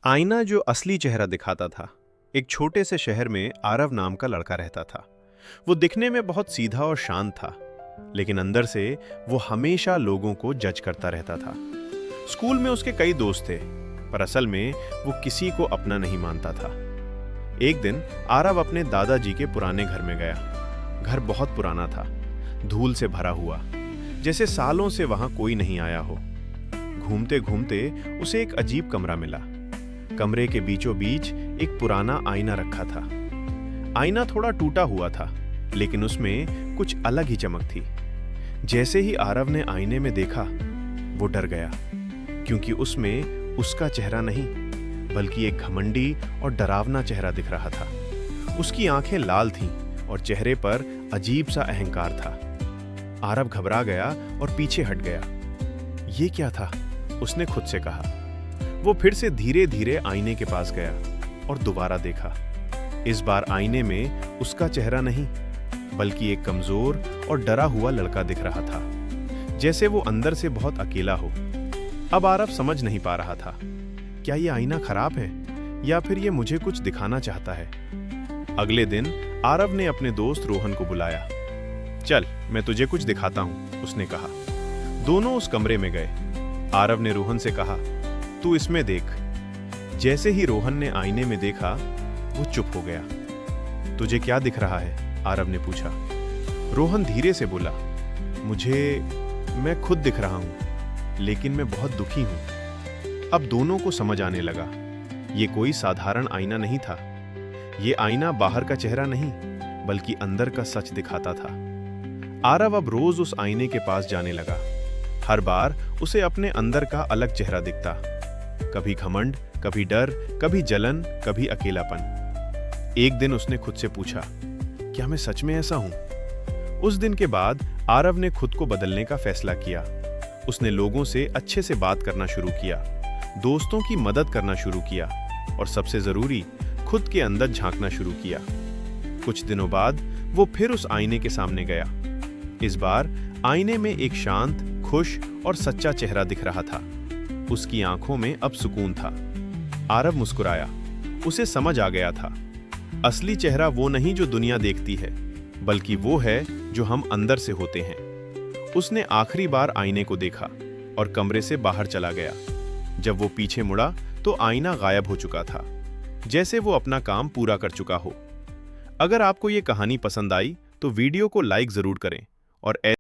आईना जो असली चेहरा दिखाता था। एक छोटे से शहर में आरव नाम का लड़का रहता था। वो दिखने में बहुत सीधा और शांत था, लेकिन अंदर से वो हमेशा लोगों को जज करता रहता था। स्कूल में उसके कई दोस्त थे, पर असल में वो किसी को अपना नहीं मानता था। एक दिन आरव अपने दादाजी के पुराने घर में गया। घर बहुत पुराना था, धूल से भरा हुआ, जैसे सालों से वहां कोई नहीं आया हो। घूमते घूमते उसे एक अजीब कमरा मिला। कमरे के बीचों बीच एक पुराना आईना रखा था। आईना थोड़ा टूटा हुआ था, लेकिन उसमें कुछ अलग ही चमक थी। जैसे ही आरव ने आईने में देखा, वो डर गया, क्योंकि उसमें उसका चेहरा नहीं, बल्कि एक घमंडी और डरावना चेहरा दिख रहा था। उसकी आंखें लाल थीं और चेहरे पर अजीब सा अहंकार था। आरव घबरा गया और पीछे हट गया। ये क्या था? उसने खुद से कहा। वो फिर से धीरे धीरे आईने के पास गया और दोबारा देखा। इस बार आईने में उसका चेहरा नहीं, बल्कि एक कमजोर और डरा हुआ लड़का दिख रहा था, जैसे वो अंदर से बहुत अकेला हो। अब आरव समझ नहीं पा रहा था, क्या ये आईना खराब है या फिर ये मुझे कुछ दिखाना चाहता है। अगले दिन आरव ने अपने दोस्त रोहन को बुलाया। चल, मैं तुझे कुछ दिखाता हूं, उसने कहा। दोनों उस कमरे में गए। आरव ने रोहन से कहा, तू इसमें देख। जैसे ही रोहन ने आईने में देखा, वो चुप हो गया। तुझे क्या दिख रहा है? आरव ने पूछा। रोहन धीरे से बोला, मैं खुद दिख रहा हूं, लेकिन मैं बहुत दुखी हूं। अब दोनों को समझ आने लगा, ये कोई साधारण आईना नहीं था। ये आईना बाहर का चेहरा नहीं, बल्कि अंदर का सच दिखाता था। आरव अब रोज उस आईने के पास जाने लगा। हर बार उसे अपने अंदर का अलग चेहरा दिखता, कभी घमंड, कभी डर, कभी जलन, कभी अकेलापन। एक दिन उसने खुद से पूछा, क्या मैं सच में ऐसा हूं? उस दिन के बाद आरव ने खुद को बदलने का फैसला किया। उसने लोगों से अच्छे से बात करना शुरू किया, दोस्तों की मदद करना शुरू किया और सबसे जरूरी, खुद के अंदर झांकना शुरू किया। कुछ दिनों बाद वो फिर उस आईने के सामने गया। इस बार आईने में एक शांत, खुश और सच्चा चेहरा दिख रहा था। उसकी आंखों में अब सुकून था। आरव मुस्कुराया। उसे समझ आ गया था, असली चेहरा वो नहीं जो दुनिया देखती है, बल्कि वो है जो हम अंदर से होते हैं। उसने आखिरी बार आईने को देखा और कमरे से बाहर चला गया। जब वो पीछे मुड़ा तो आईना गायब हो चुका था, जैसे वो अपना काम पूरा कर चुका हो। अगर आपको ये कहानी पसंद आई तो वीडियो को लाइक जरूर करें और